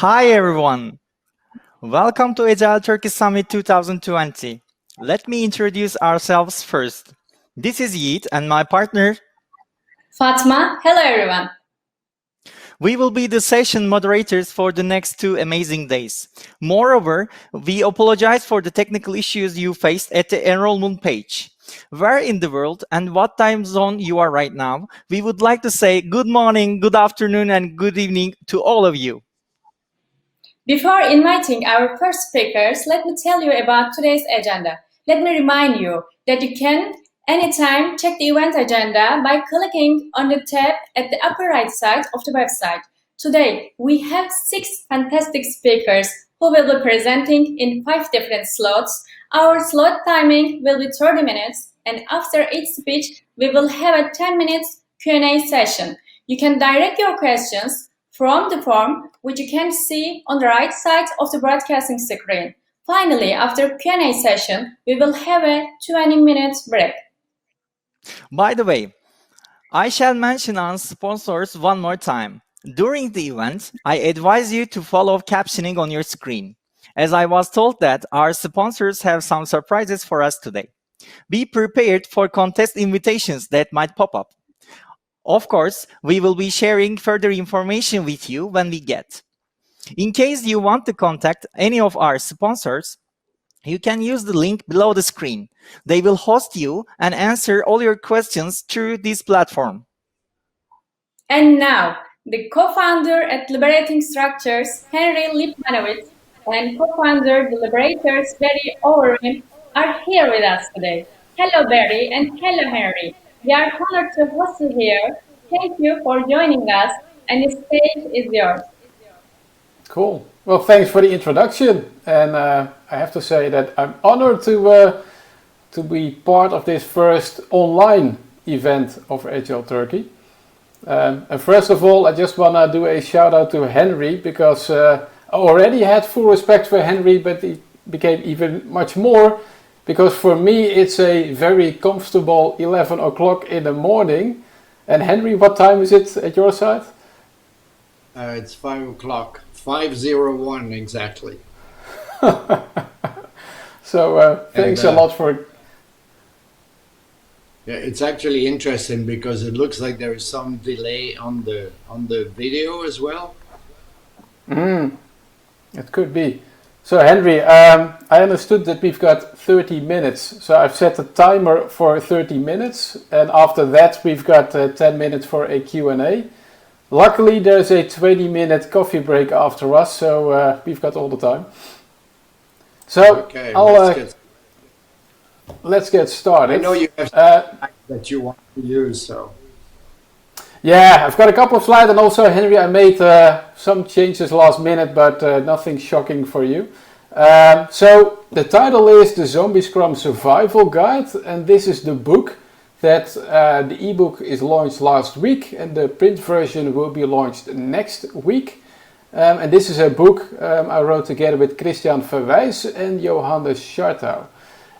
Hi everyone, welcome to Agile Turkey Summit 2020. Let me introduce ourselves first. This is Yiğit and my partner. Fatma, hello everyone. We will be the session moderators for the next 2 amazing days. Moreover, we apologize for the technical issues you faced at the enrollment page. Where in the world and what time zone you are right now, we would like to say good morning, good afternoon, and good evening to all of you. Before inviting our first speakers, let me tell you about today's agenda. Let me remind you that you can anytime check the event agenda by clicking on the tab at the upper right side of the website. Today, we have 6 fantastic speakers who will be presenting in 5 different slots. Our slot timing will be 30 minutes, and after each speech, we will have a 10 minutes Q&A session. You can direct your questions from the form, which you can see on the right side of the broadcasting screen. Finally, after Q&A session, we will have a 20 minutes break. By the way, I shall mention our sponsors one more time. During the event, I advise you to follow captioning on your screen, as I was told that our sponsors have some surprises for us today. Be prepared for contest invitations that might pop up. Of course, we will be sharing further information with you when we get. In case you want to contact any of our sponsors, you can use the link below the screen. They will host you and answer all your questions through this platform. And now, the co-founder at Liberating Structures, Henri Lipmanowicz, and co-founder the Liberators, Barry Overeem, are here with us today. Hello, Barry, and hello, Henry. We are honored to host you here. Thank you for joining us, and the stage is yours. Cool. Well, thanks for the introduction, and I have to say that I'm honored to be part of this first online event of Agile Turkey. And first of all, I just want to do a shout out to Henri, because I already had full respect for Henri, but it became even much more, because for me it's a very comfortable 11 o'clock in the morning. And Henri, what time is it at your side? It's 5 o'clock, 5:01 exactly. So thanks a lot for... Yeah, it's actually interesting because it looks like there is some delay on the video as well. It could be. So Henri, I understood that we've got 30 minutes. So I've set a timer for 30 minutes, and after that we've got 10 minutes for a Q&A. Luckily there's a 20-minute coffee break after us, so we've got all the time. So Okay, let's get started. I know you have slides that you want to use, so. Yeah, I've got a couple of slides, and also Henri, I made some changes last minute, but nothing shocking for you. So the title is The Zombie Scrum Survival Guide, and this is the book that the ebook is launched last week, and the print version will be launched next week. And this is a book I wrote together with Christian Verwijs and Johannes Schartau.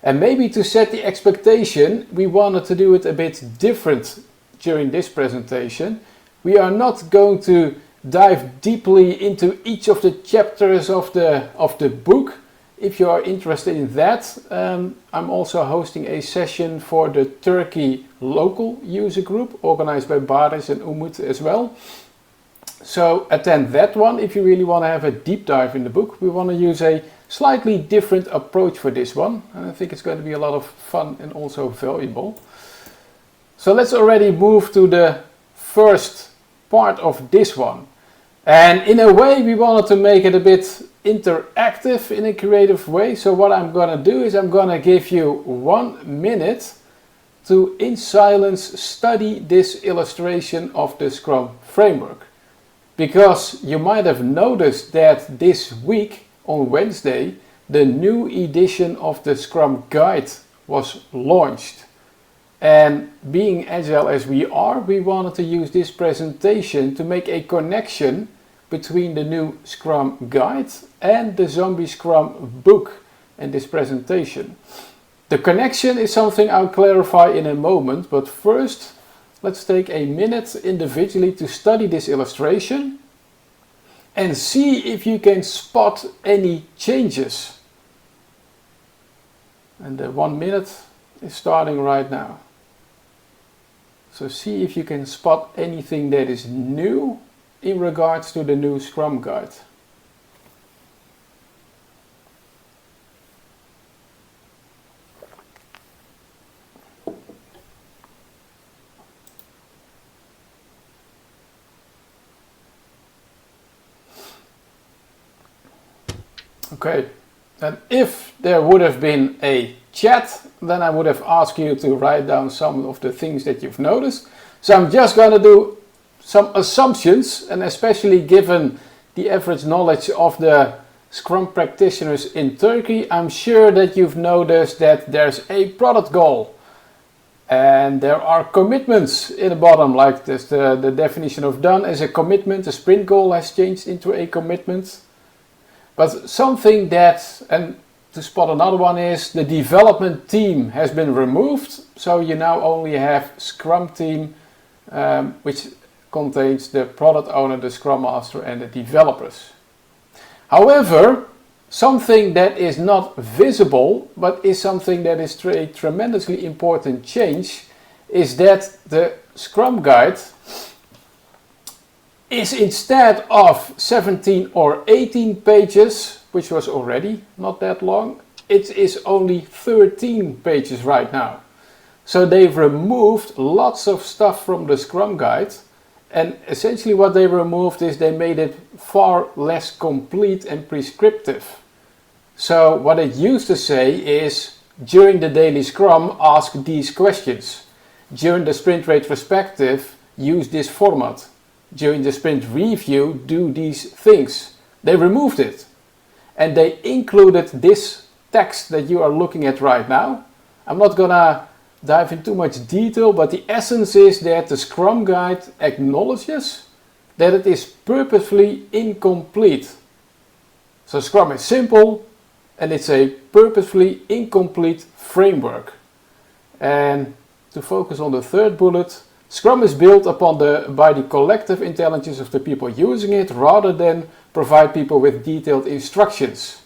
And maybe to set the expectation, we wanted to do it a bit different during this presentation. We are not going to dive deeply into each of the chapters of the book. If you are interested in that, I'm also hosting a session for the Turkey local user group organized by Baris and Umut as well. So attend that one if you really want to have a deep dive in the book. We want to use a slightly different approach for this one, and I think it's going to be a lot of fun and also valuable. So let's already move to the first part of this one. And in a way we wanted to make it a bit interactive in a creative way. So what I'm going to do is I'm going to give you 1 minute to in silence study this illustration of the Scrum framework. Because you might have noticed that this week on Wednesday the new edition of the Scrum Guide was launched. And being agile as we are, we wanted to use this presentation to make a connection between the new Scrum Guide and the Zombie Scrum book and this presentation. The connection is something I'll clarify in a moment, but first let's take a minute individually to study this illustration. and see if you can spot any changes. And the 1 minute is starting right now. So see if you can spot anything that is new in regards to the new Scrum Guide. Okay, and if there would have been a chat, then I would have asked you to write down some of the things that you've noticed. So I'm just going to do some assumptions, and especially given the average knowledge of the Scrum practitioners in Turkey, I'm sure that you've noticed that there's a product goal. And there are commitments in the bottom, like this, the definition of done as a commitment. The sprint goal has changed into a commitment. But something that, and to spot another one, is the development team has been removed. So you now only have Scrum team, which contains the product owner, the Scrum Master, and the developers. However, something that is not visible, but is something that is a tremendously important change, is that the Scrum Guide is, instead of 17 or 18 pages, which was already not that long, it is only 13 pages right now. So they've removed lots of stuff from the Scrum Guide, and essentially what they removed is they made it far less complete and prescriptive. So what it used to say is, during the daily Scrum, ask these questions. During the sprint retrospective, use this format. During the sprint review, do these things. They removed it. And they included this text that you are looking at right now. I'm not gonna dive into too much detail, but the essence is that the Scrum Guide acknowledges that it is purposefully incomplete. So Scrum is simple, and it's a purposefully incomplete framework. And to focus on the third bullet, Scrum is built by the collective intelligence of the people using it, rather than provide people with detailed instructions.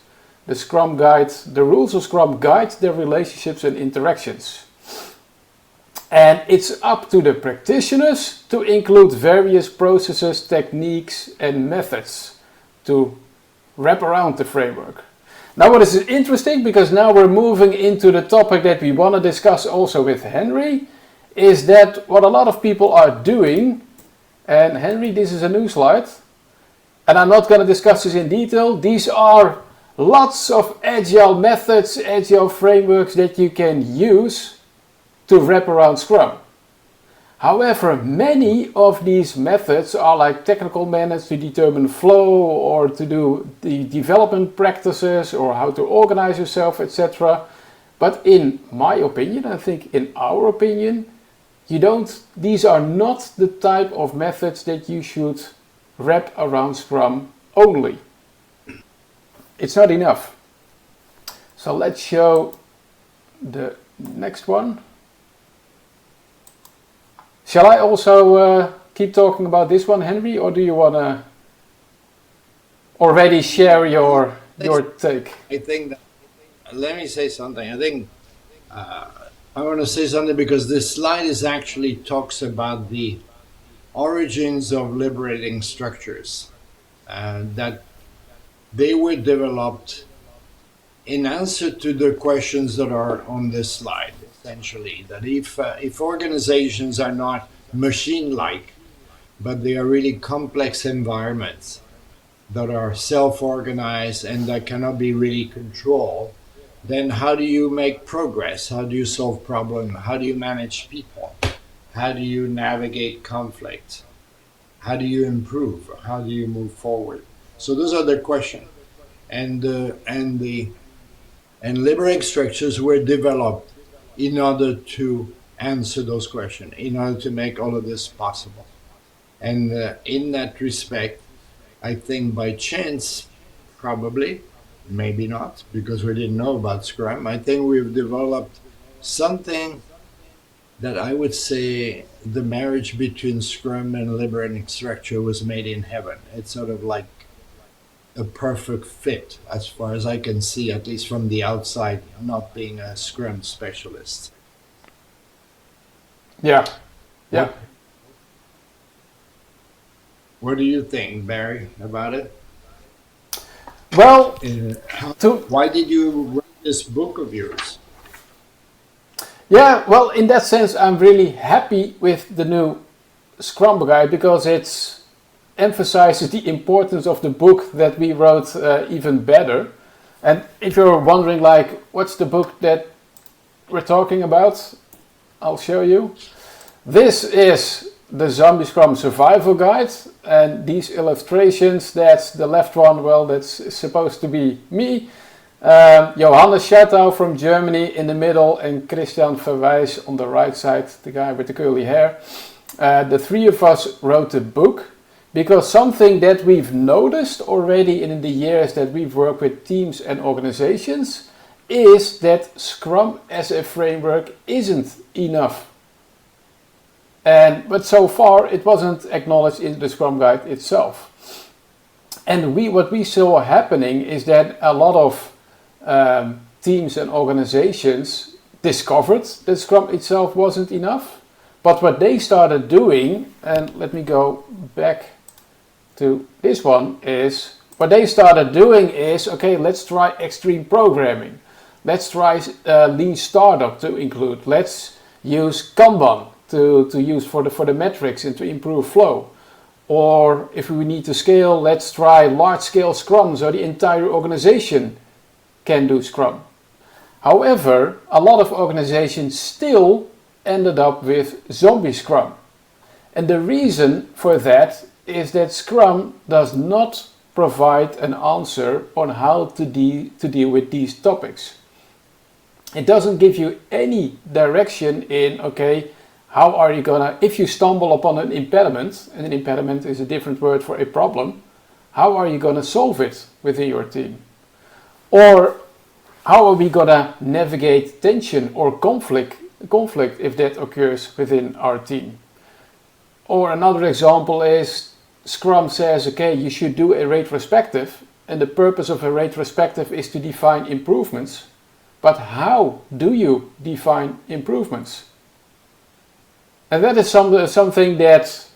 The Scrum Guide, the rules of Scrum guide their relationships and interactions. And it's up to the practitioners to include various processes, techniques, and methods to wrap around the framework. Now what is interesting, because now we're moving into the topic that we want to discuss also with Henri, is that what a lot of people are doing, and Henri, this is a new slide, and I'm not going to discuss this in detail. These are lots of Agile methods, Agile frameworks that you can use to wrap around Scrum. However, many of these methods are like technical methods to determine flow, or to do the development practices, or how to organize yourself, etc. But in my opinion, I think in our opinion, these are not the type of methods that you should wrap around Scrum only. It's not enough. So let's show the next one. Shall I also keep talking about this one, Henri, or do you want to already share your take? I think that, let me say something. I think I want to say something, because this slide actually talks about the origins of liberating structures, that they were developed in answer to the questions that are on this slide. Essentially, that if organizations are not machine-like, but they are really complex environments that are self-organized and that cannot be really controlled, then how do you make progress? How do you solve problems? How do you manage people? How do you navigate conflict? How do you improve? How do you move forward? So those are the questions. And liberating structures were developed in order to answer those questions, in order to make all of this possible. And in that respect, I think by chance, probably, maybe not, because we didn't know about Scrum, I think we've developed something that I would say the marriage between Scrum and liberating structure was made in heaven. It's sort of like a perfect fit, as far as I can see, at least from the outside, not being a Scrum specialist. Yeah. Yeah. What do you think, Barry, about it? Well, Why did you write this book of yours? yeah, well, in that sense, I'm really happy with the new Scrum Guide because it emphasizes the importance of the book that we wrote even better. And if you're wondering, like, what's the book that we're talking about, I'll show you. This is the Zombie Scrum Survival Guide, and these illustrations, that's the left one, well, that's supposed to be me. Johannes Schertau from Germany in the middle, and Christian Verwijs on the right side, the guy with the curly hair. The three of us wrote the book because something that we've noticed already in the years that we've worked with teams and organizations is that Scrum as a framework isn't enough. But so far it wasn't acknowledged in the Scrum Guide itself. And what we saw happening is that a lot of teams and organizations discovered that Scrum itself wasn't enough. But what they started doing, and let me go back to this one, is what they started doing is, okay, let's try extreme programming. Let's try lean startup to include. Let's use Kanban to use for the metrics and to improve flow. Or if we need to scale, let's try large-scale Scrum so the entire organization can do Scrum. However, a lot of organizations still ended up with zombie Scrum. And the reason for that is that Scrum does not provide an answer on how to deal with these topics. It doesn't give you any direction in, okay, how are you gonna, if you stumble upon an impediment, and an impediment is a different word for a problem, how are you gonna solve it within your team? Or how are we gonna navigate tension or conflict if that occurs within our team? Or another example is Scrum says, okay, you should do a retrospective, and the purpose of a retrospective is to define improvements. But how do you define improvements? And that is something that's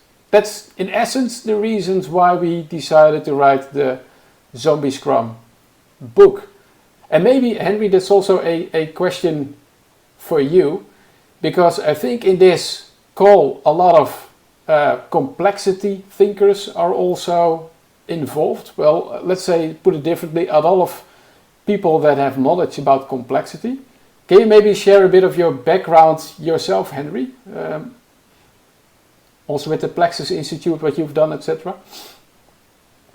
in essence the reasons why we decided to write the Zombie Scrum book. And maybe, Henri, that's also a question for you, because I think in this call a lot of complexity thinkers are also involved. Well, let's say, put it differently, a lot of people that have knowledge about complexity. Can you maybe share a bit of your background yourself, Henri? Also with the Plexus Institute, what you've done, etc.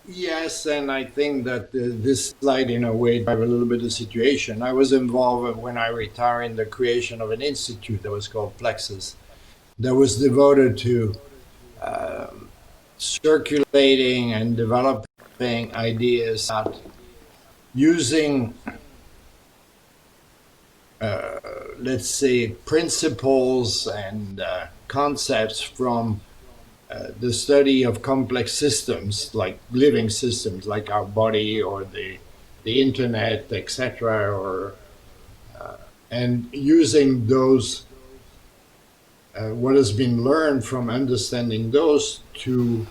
Yes, and I think that this slide, in a way, drives a little bit of the situation. I was involved when I retired in the creation of an institute that was called Plexus, that was devoted to circulating and developing ideas about using, let's say, principles and concepts from the study of complex systems, like living systems, like our body or the internet, etc., or and using those, what has been learned from understanding those to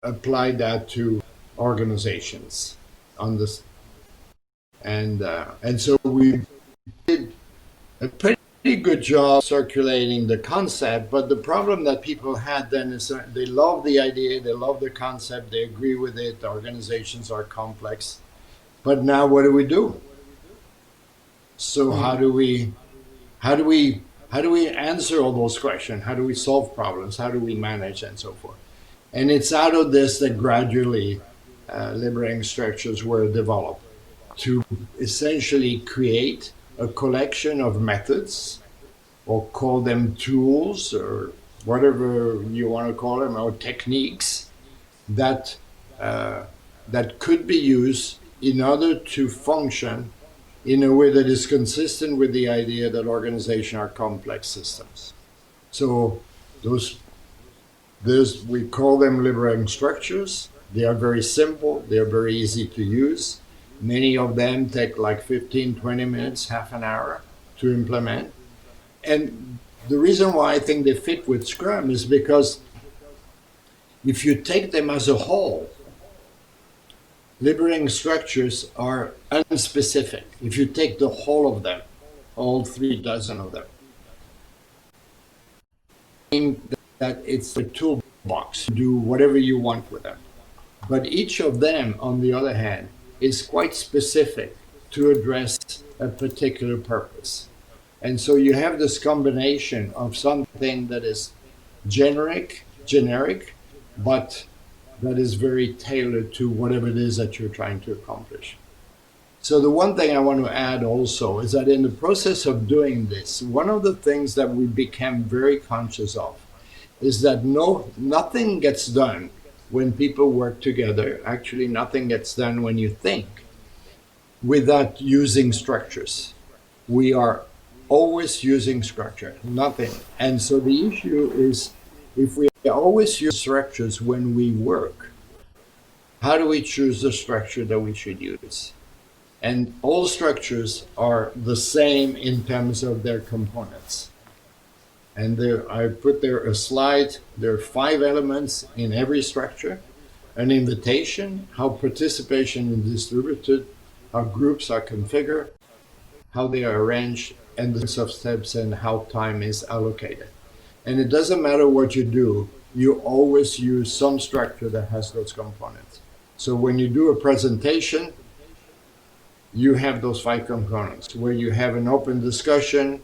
apply that to organizations on this, and so we did a pretty good job circulating the concept. But the problem that people had then is they love the idea, they love the concept, they agree with it. The organizations are complex, but now what do we do? So how do we answer all those questions? How do we solve problems? How do we manage, and so forth? And it's out of this that gradually liberating structures were developed to essentially create a collection of methods, or call them tools, or whatever you want to call them, or techniques that could be used in order to function in a way that is consistent with the idea that organizations are complex systems. So we call them liberating structures, They are very simple. They are very easy to use. Many of them take like 15, 20 minutes, half an hour to implement. And the reason why I think they fit with Scrum is because if you take them as a whole, liberating structures are unspecific. If you take the whole of them, all 36 of them, that it's a toolbox to do whatever you want with them. But each of them, on the other hand, is quite specific to address a particular purpose. And so you have this combination of something that is generic, but that is very tailored to whatever it is that you're trying to accomplish. So the one thing I want to add also is that in the process of doing this, one of the things that we became very conscious of is that nothing gets done when people work together. Actually, nothing gets done when you think without using structures. We are always using structure, nothing. And so the issue is, if we always use structures when we work, how do we choose the structure that we should use? And all structures are the same in terms of their components. And there, I put there a slide. There are 5 elements in every structure: an invitation, how participation is distributed, how groups are configured, how they are arranged, and the of steps and how time is allocated. And it doesn't matter what you do, you always use some structure that has those components. So when you do a presentation, you have those 5 components, where you have an open discussion,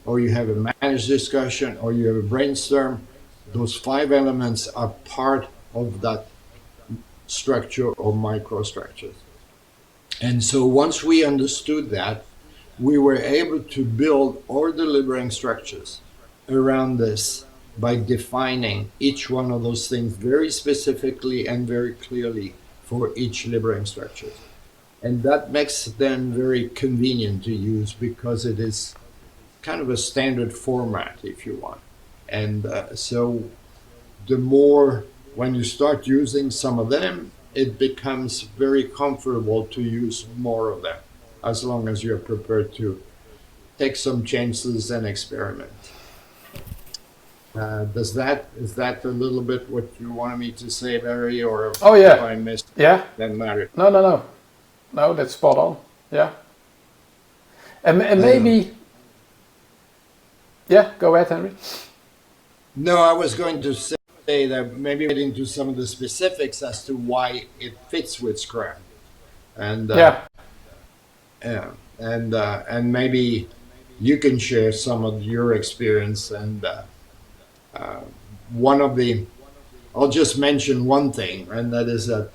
or you have a managed discussion, or you have a brainstorm. Those 5 elements are part of that structure or microstructure. And so once we understood that, we were able to build all the liberating structures around this by defining each one of those things very specifically and very clearly for each liberating structure. And that makes them very convenient to use because it is kind of a standard format, if you want. And so the more, when you start using some of them, it becomes very comfortable to use more of them, as long as you're prepared to take some chances and experiment. Is that a little bit what you wanted me to say, Barry, or Oh yeah, if I missed yeah. that matter? No, that's spot on. Yeah, and maybe. Yeah, go ahead, Henri. No, I was going to say that maybe get into some of the specifics as to why it fits with Scrum, and and maybe you can share some of your experience. And I'll just mention one thing, and that is that,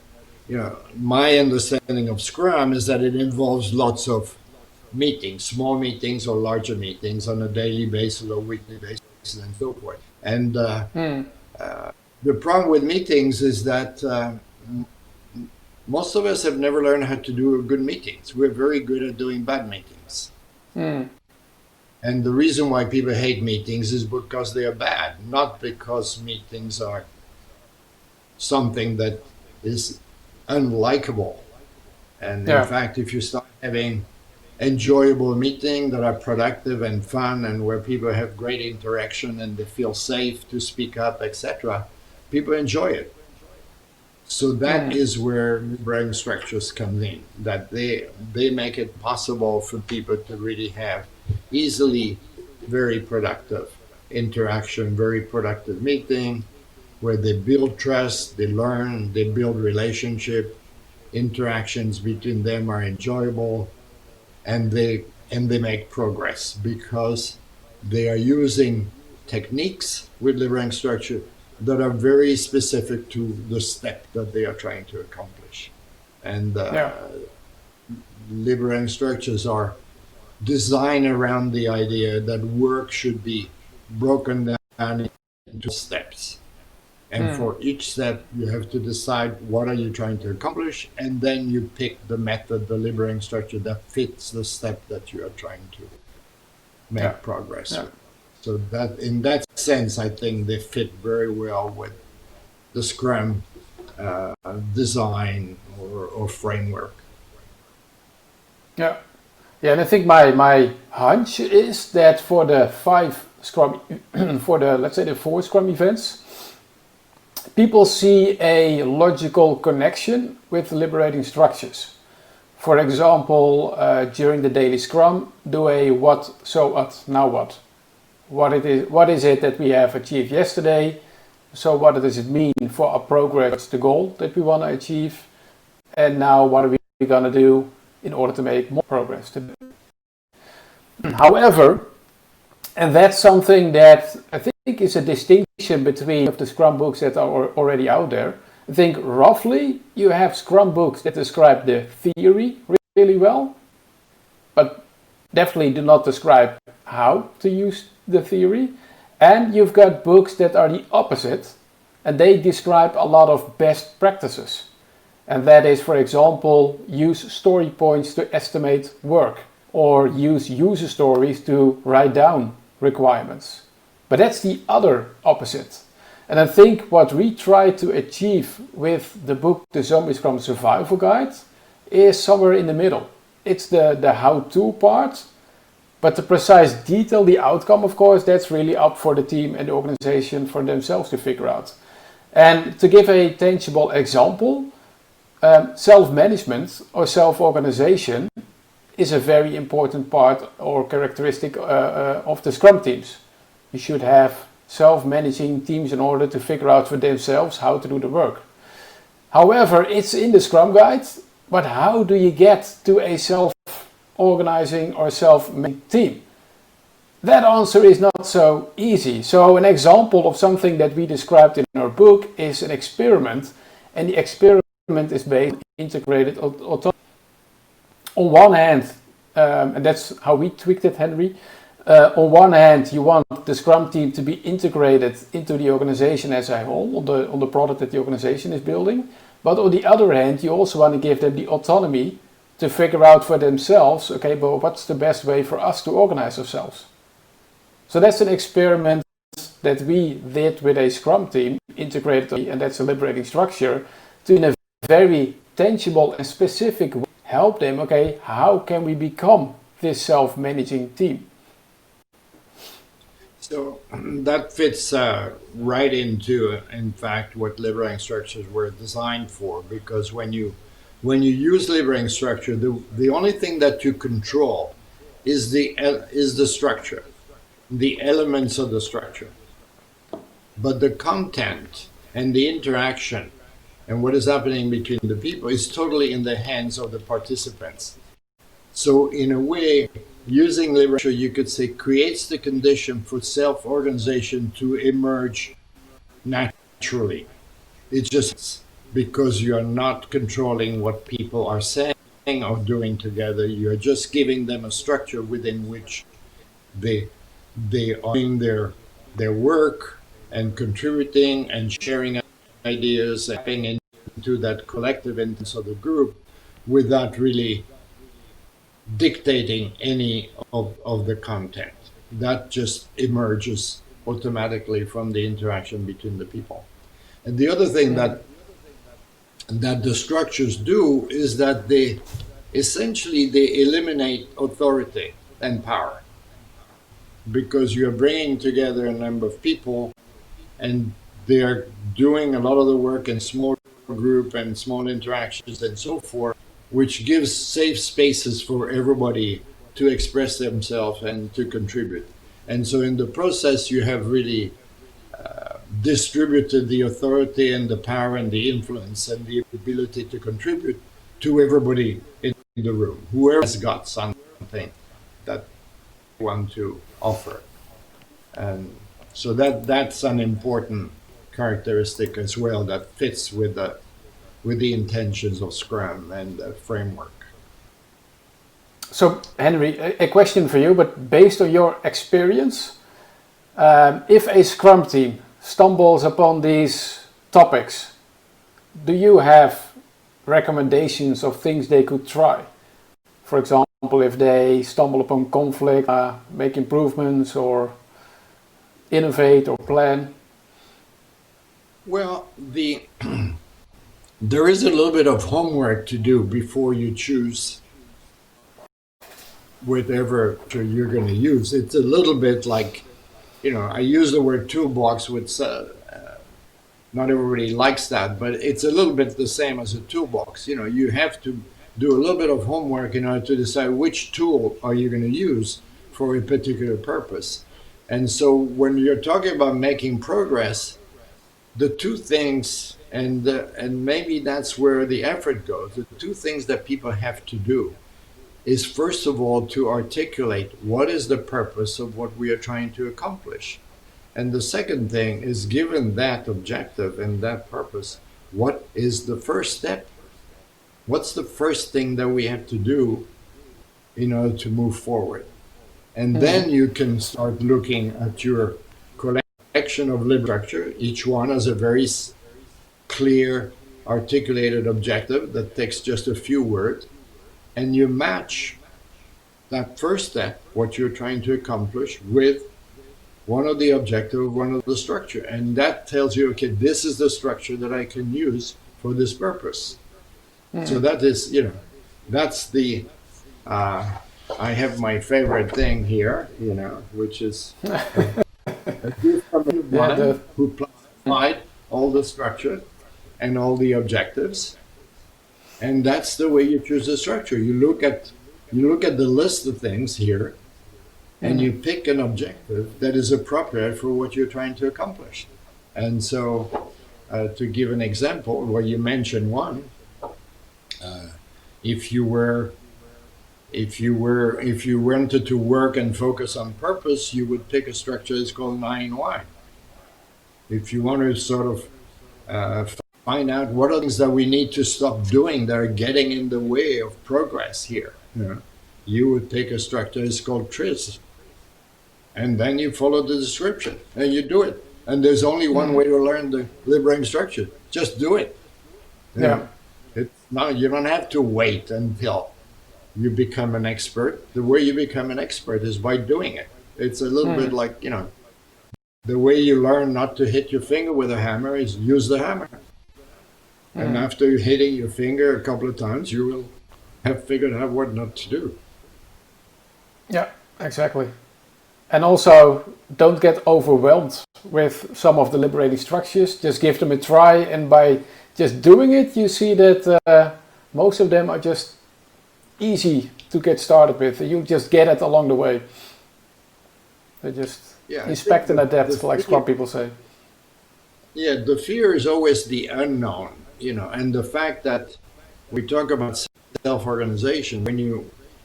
my understanding of Scrum is that it involves lots of meetings, small meetings or larger meetings on a daily basis or weekly basis and so forth. And the problem with meetings is that most of us have never learned how to do good meetings. We're very good at doing bad meetings. And the reason why people hate meetings is because they are bad, not because meetings are something that is unlikable. And in fact, if you start having enjoyable meetings that are productive and fun and where people have great interaction and they feel safe to speak up, etc., people enjoy it. So that is where liberating structures come in, that they make it possible for people to really have easily very productive interaction, very productive meeting, where they build trust, they learn, they build relationship, interactions between them are enjoyable, and they make progress because they are using techniques with liberating structure that are very specific to the step that they are trying to accomplish. And liberating structures are designed around the idea that work should be broken down into steps. And for each step, you have to decide what are you trying to accomplish, and then you pick the method, the liberating structure that fits the step that you are trying to make progress with. So that, in that sense, I think they fit very well with the Scrum design or framework. Yeah, and I think my hunch is that for the 5 Scrum, for the, let's say, the 4 Scrum events, people see a logical connection with liberating structures. For example, during the daily Scrum, do a what, so what, now what? What is it that we have achieved yesterday? So what does it mean for our progress, the goal that we want to achieve? And now what are we going to do in order to make more progress today? However, and that's something that I think is a distinction between the Scrum books that are already out there. I think roughly you have Scrum books that describe the theory really well, but definitely do not describe how to use the theory. And you've got books that are the opposite, and they describe a lot of best practices. And that is, for example, use story points to estimate work, or use user stories to write down requirements. But that's the other opposite. And I think what we try to achieve with the book, The Zombie Scrum Survival Guide, is somewhere in the middle. It's the how-to part, but the precise detail, the outcome, of course, that's really up for the team and the organization for themselves to figure out. And to give a tangible example, self-management or self-organization is a very important part or characteristic of the Scrum teams. You should have self-managing teams in order to figure out for themselves how to do the work. However, it's in the Scrum Guide, but how do you get to a self-organizing or self-managing team? That answer is not so easy. So an example of something that we described in our book is an experiment, and the experiment is based on integrated autonomy. On one hand, and that's how we tweaked it, Henri, on one hand you want the Scrum team to be integrated into the organization as a whole, on the product that the organization is building, but on the other hand you also want to give them the autonomy to figure out for themselves, okay, but what's the best way for us to organize ourselves? So that's an experiment that we did with a Scrum team, integrated, and that's a liberating structure, to in a very tangible and specific way help them, okay, how can we become this self-managing team? So that fits right into, in fact, what liberating structures were designed for, because when you use liberating structure, the only thing that you control is the structure, the elements of the structure. But the content and the interaction and what is happening between the people is totally in the hands of the participants. So in a way, using liberation, you could say, creates the condition for self-organization to emerge naturally. It's just because you are not controlling what people are saying or doing together. You're just giving them a structure within which they are doing their work and contributing and sharing ideas and tapping into that collective intelligence of the group without really dictating any of the content. That just emerges automatically from the interaction between the people. And the other thing that the structures do is that they eliminate authority and power, because you're bringing together a number of people and they're doing a lot of the work in small group and small interactions and so forth, which gives safe spaces for everybody to express themselves and to contribute. And so in the process, you have really distributed the authority and the power and the influence and the ability to contribute to everybody in the room, whoever has got something that they want to offer. And so that's an important characteristic as well that fits with the intentions of Scrum and the framework. So, Henri, a question for you, but based on your experience, if a Scrum team stumbles upon these topics, do you have recommendations of things they could try? For example, if they stumble upon conflict, make improvements or innovate or plan? Well, there is a little bit of homework to do before you choose whatever you're going to use. It's a little bit like, I use the word toolbox, which not everybody likes that, but it's a little bit the same as a toolbox. You have to do a little bit of homework in order to decide which tool are you going to use for a particular purpose. And so when you're talking about making progress, the two things, and maybe that's where the effort goes, the two things that people have to do is, first of all, to articulate what is the purpose of what we are trying to accomplish. And the second thing is, given that objective and that purpose, what is the first step? What's the first thing that we have to do in order to move forward? And then you can start looking at your collection of liberating structure. Each one has a very clear, articulated objective that takes just a few words. And you match that first step, what you're trying to accomplish, with one of the objective, one of the structure. And that tells you, okay, this is the structure that I can use for this purpose. So that is, that's the, I have my favorite thing here, which is a group from one who applied all the structure and all the objectives. And that's the way you choose the structure. You look at the list of things here, and you pick an objective that is appropriate for what you're trying to accomplish. And so, to give an example, where you mentioned one, if you wanted to work and focus on purpose, you would pick a structure that's called 9Y. If you want to sort of find out what are things that we need to stop doing that are getting in the way of progress here, you would take a structure that's called TRIZ. And then you follow the description and you do it. And there's only one way to learn the liberating structure. Just do it. You don't have to wait until you become an expert. The way you become an expert is by doing it. It's a little bit like, the way you learn not to hit your finger with a hammer is use the hammer. And after hitting your finger a couple of times, you will have figured out what not to do. Yeah, exactly. And also, don't get overwhelmed with some of the liberating structures. Just give them a try, and by just doing it, you see that most of them are just easy to get started with. You just get it along the way. They just inspect and adapt, like Scrum people say. Yeah, the fear is always the unknown, and the fact that we talk about self-organization.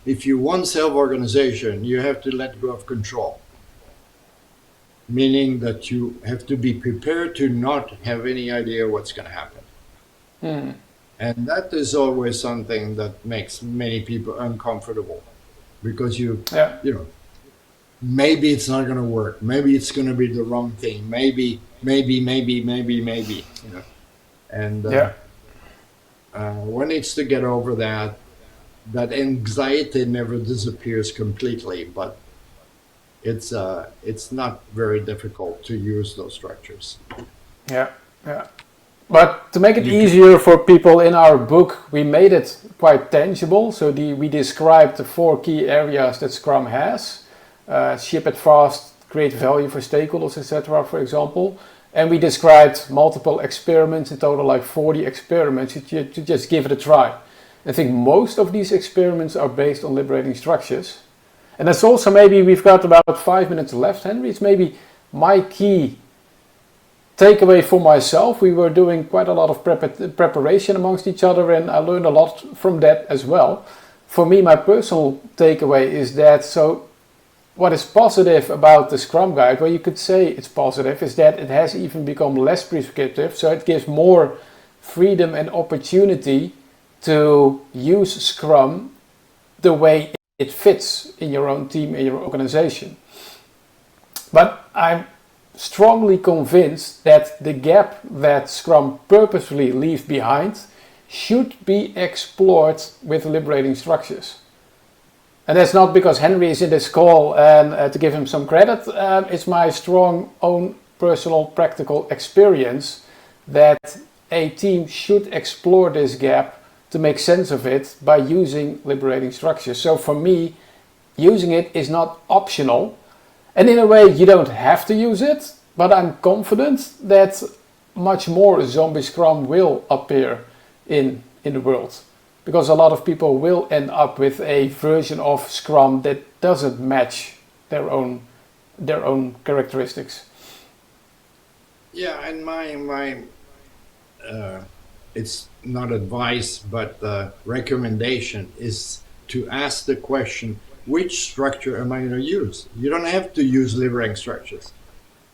If you want self-organization, you have to let go of control, meaning that you have to be prepared to not have any idea what's going to happen. And that is always something that makes many people uncomfortable, because maybe it's not going to work. Maybe it's going to be the wrong thing. Maybe. And one needs to get over that. That anxiety never disappears completely, but it's not very difficult to use those structures. Yeah. But to make it easier for people, in our book, we made it quite tangible. So we described the 4 key areas that Scrum has. Ship it fast, create value for stakeholders, etc., for example. And we described multiple experiments, in total like 40 experiments, to just give it a try. I think most of these experiments are based on liberating structures. And that's also, maybe we've got about 5 minutes left, Henri. It's maybe my key takeaway for myself. We were doing quite a lot of preparation amongst each other, and I learned a lot from that as well. For me, my personal takeaway is that, so what is positive about the Scrum Guide, well, you could say it's positive, is that it has even become less prescriptive, so it gives more freedom and opportunity to use Scrum the way it fits in your own team, in your organization. But I'm strongly convinced that the gap that Scrum purposefully leaves behind should be explored with liberating structures. And that's not because Henri is in this call and to give him some credit. It's my strong own personal practical experience that a team should explore this gap to make sense of it by using liberating structures. So for me, using it is not optional. And in a way, you don't have to use it, but I'm confident that much more zombie Scrum will appear in the world. Because a lot of people will end up with a version of Scrum that doesn't match their own characteristics. Yeah, and my it's not advice, but recommendation is to ask the question, which structure am I going to use? You don't have to use liberating structures,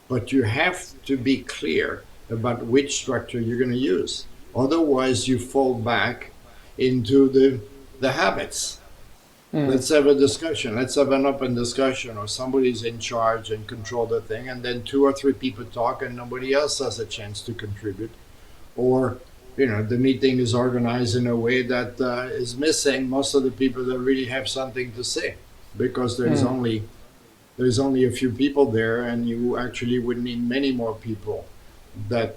but you have to be clear about which structure you're going to use. Otherwise, you fall back into the habits. Let's have a discussion. Let's have an open discussion, or somebody's in charge and control the thing, and then 2 or 3 people talk and nobody else has a chance to contribute. Or, the meeting is organized in a way that is missing most of the people that really have something to say, because there's only a few people there, and you actually would need many more people that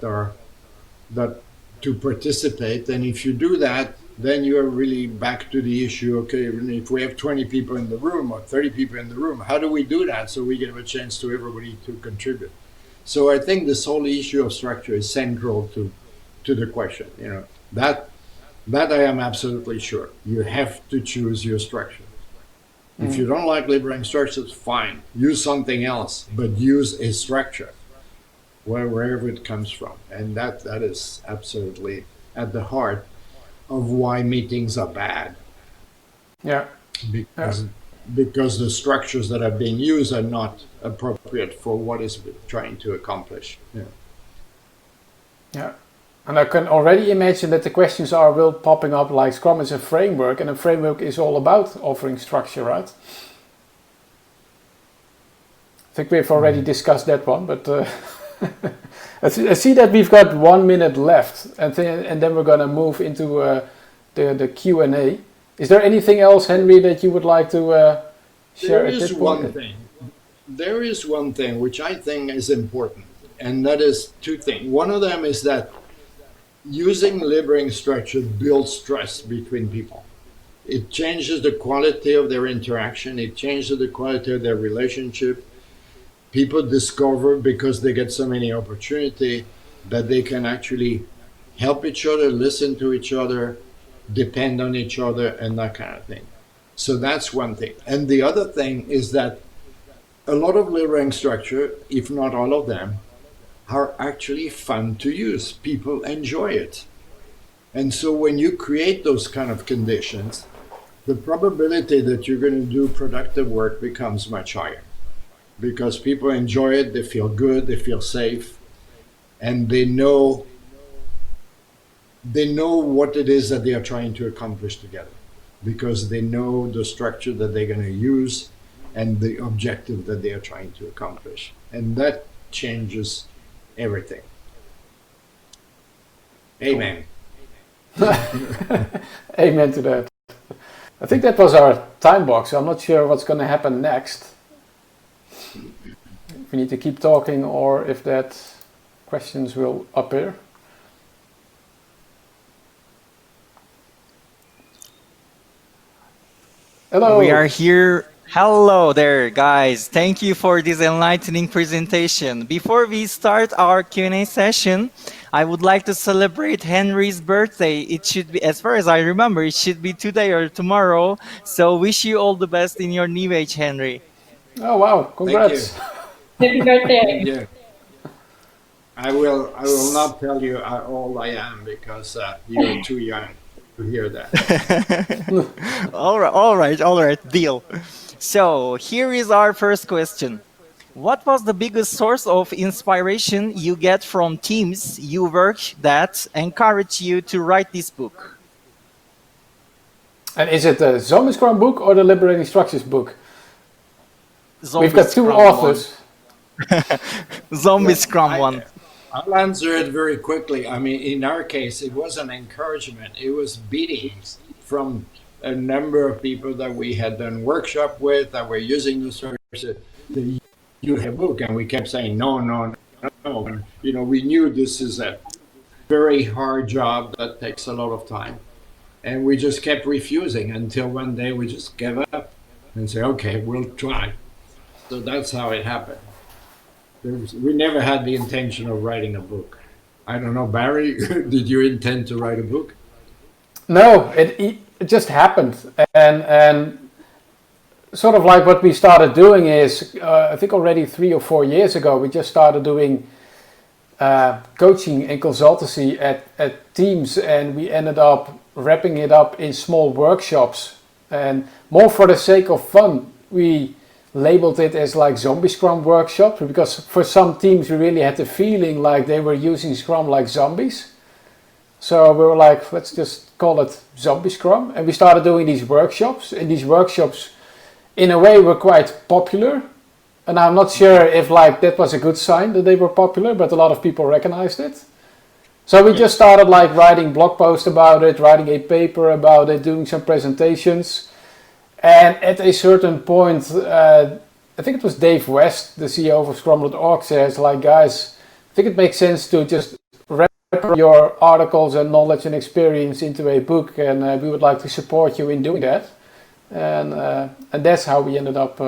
to participate. And if you do that, then you're really back to the issue, okay, if we have 20 people in the room or 30 people in the room, how do we do that so we give a chance to everybody to contribute? So I think this whole issue of structure is central to the question. That I am absolutely sure. You have to choose your structure. If you don't like liberating structures, fine. Use something else, but use a structure wherever it comes from. And that is absolutely at the heart of why meetings are bad. Yeah. Because the structures that are being used are not appropriate for what is trying to accomplish. Yeah. And I can already imagine that the questions will popping up like Scrum is a framework, and a framework is all about offering structure, right? I think we've already discussed that one, but I see that we've got 1 minute left, and then we're going to move into the Q&A. Is there anything else, Henri, that you would like to share at this point? There is one thing which I think is important, and that is 2 things. One of them is that using liberating structure builds trust between people. It changes the quality of their interaction. It changes the quality of their relationship. People discover, because they get so many opportunities, that they can actually help each other, listen to each other, depend on each other, and that kind of thing. So that's one thing. And the other thing is that a lot of liberating structure, if not all of them, are actually fun to use. People enjoy it. And so when you create those kind of conditions, the probability that you're going to do productive work becomes much higher. Because people enjoy it, they feel good, they feel safe, and they know what it is that they are trying to accomplish together, because they know the structure that they're going to use and the objective that they are trying to accomplish. And that changes everything. Amen. Amen to that. I think that was our time box. I'm not sure what's going to happen next. If we need to keep talking, or if that questions will appear. Hello. We are here. Hello there, guys. Thank you for this enlightening presentation. Before we start our Q&A session, I would like to celebrate Henri's birthday. It should be, as far as I remember, it should be today or tomorrow. So wish you all the best in your new age, Henri. Oh wow! Congrats. Happy birthday. Thank you. I will not tell you how old I am, because you're too young to hear that. All right, deal. So here is our first question. What was the biggest source of inspiration you get from teams you work that encouraged you to write this book? And is it the Zombie Scrum book or the Liberating Structures book? Zombie We've got 2 Scrum authors. Zombie Scrum one. I'll answer it very quickly. I mean, in our case, it was an encouragement. It was beatings from a number of people that we had done workshop with, that were using the services. You have a book, and we kept saying no. And, we knew this is it. very hard job that takes a lot of time. And we just kept refusing until one day we just gave up and say, okay, we'll try. So that's how it happened. We never had the intention of writing a book. I don't know, Barry, did you intend to write a book? No, it just happened. And sort of like what we started doing is, I think already 3 or 4 years ago, we just started doing coaching and consultancy at teams, and we ended up wrapping it up in small workshops. And more for the sake of fun, we labeled it as like zombie Scrum workshops, because for some teams we really had the feeling like they were using Scrum like zombies. So we were like, let's just call it zombie Scrum. And we started doing these workshops, and these workshops in a way were quite popular. And I'm not sure if like that was a good sign that they were popular, but a lot of people recognized it. So we just started like writing blog posts about it, writing a paper about it, doing some presentations. And at a certain point, I think it was Dave West, the CEO of Scrum.org, says like, guys, I think it makes sense to just wrap your articles and knowledge and experience into a book, and we would like to support you in doing that. And that's how we ended up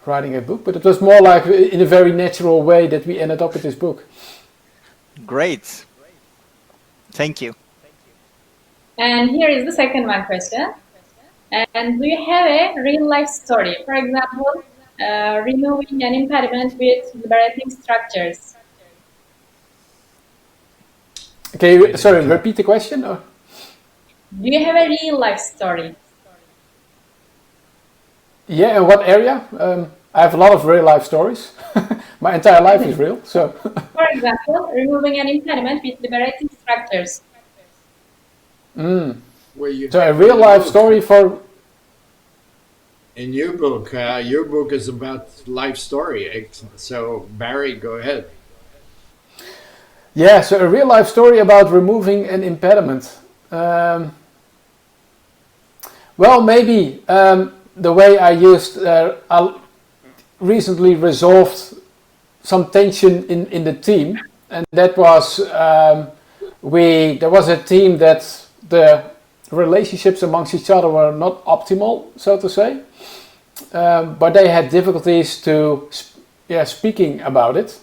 writing a book. But it was more like in a very natural way that we ended up with this book. Great. Thank you. And here is the second one question. And do you have a real life story? For example, removing an impediment with liberating structures. Okay, sorry, repeat the question? Or? Do you have a real life story? Yeah, in what area? I have a lot of real life stories. My entire life is real. So, for example, removing an impediment with liberating structures. So a real life story for... In your book is about life story. So Barry, go ahead. Yeah, so a real life story about removing an impediment. Well, maybe the way I used, I recently resolved some tension in the team, and that was there was a team that the relationships amongst each other were not optimal, so to say, but they had difficulties to speaking about it,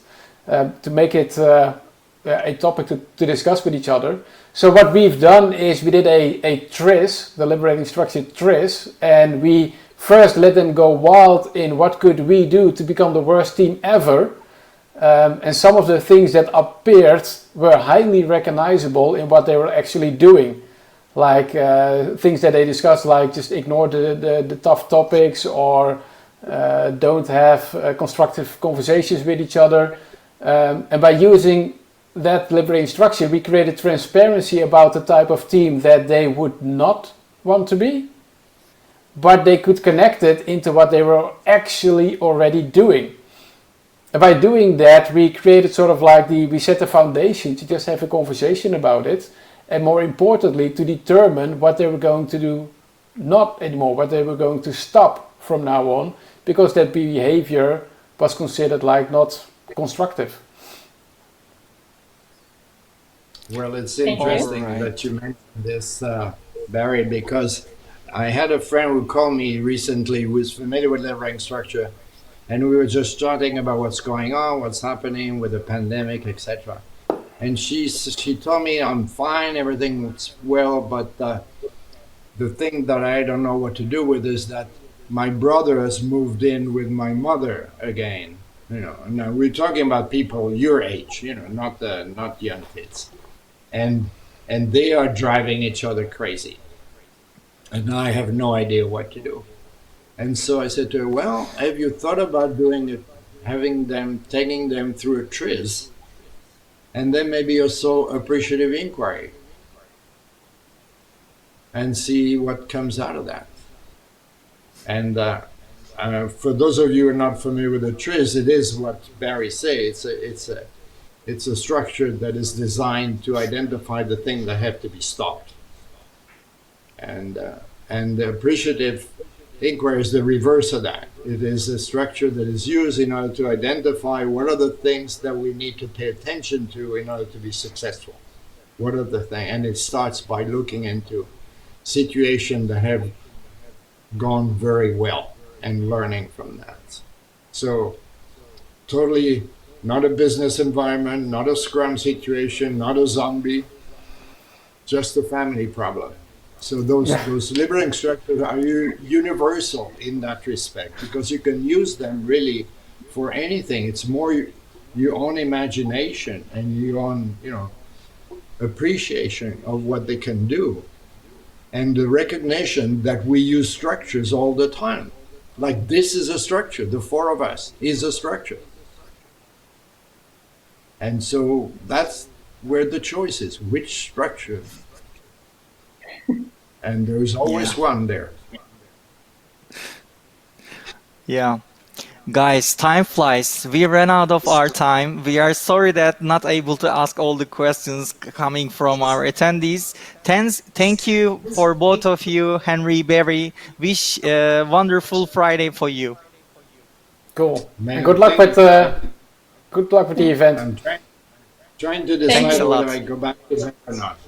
to make it a topic to discuss with each other. So what we've done is we did a TRIS, the Liberating Structure TRIS, and we first let them go wild in what could we do to become the worst team ever. And some of the things that appeared were highly recognizable in what they were actually doing. Like things that they discussed, like just ignore the tough topics, or don't have constructive conversations with each other. And by using that liberating structure, we created transparency about the type of team that they would not want to be, but they could connect it into what they were actually already doing. And by doing that, we created sort of like we set the foundation to just have a conversation about it, and more importantly, to determine what they were going to do not anymore, what they were going to stop from now on, because that behavior was considered like not constructive. Well, it's interesting that you mentioned this, Barry, because I had a friend who called me recently who is familiar with liberating structure, and we were just talking about what's going on, what's happening with the pandemic, etc. And she told me, I'm fine, everything's well, but the thing that I don't know what to do with is that my brother has moved in with my mother again. You know, now we're talking about people your age, you know, not young kids. And they are driving each other crazy. And I have no idea what to do. And so I said to her, well, have you thought about doing it, taking them through a TRIS, and then maybe also appreciative inquiry, and see what comes out of that. And for those of you who are not familiar with the TRIS, it is what Barry says. It's a structure that is designed to identify the things that have to be stopped. And the appreciative inquiry is the reverse of that. It is a structure that is used in order to identify what are the things that we need to pay attention to in order to be successful. What are the things? And it starts by looking into situations that have gone very well and learning from that. So totally not a business environment, not a Scrum situation, not a zombie, just a family problem. So those liberating structures are universal in that respect, because you can use them really for anything. It's more your own imagination and your own, appreciation of what they can do, and the recognition that we use structures all the time. Like, this is a structure. The four of us is a structure. And so that's where the choice is. Which structure? And there's always one there. Yeah. Guys, time flies. We ran out of our time. We are sorry that not able to ask all the questions coming from our attendees. Thank you for both of you, Henri, Barry. Wish a wonderful Friday for you. Cool. Man, And good luck with the event. I'm trying to decide whether I go back to that or not.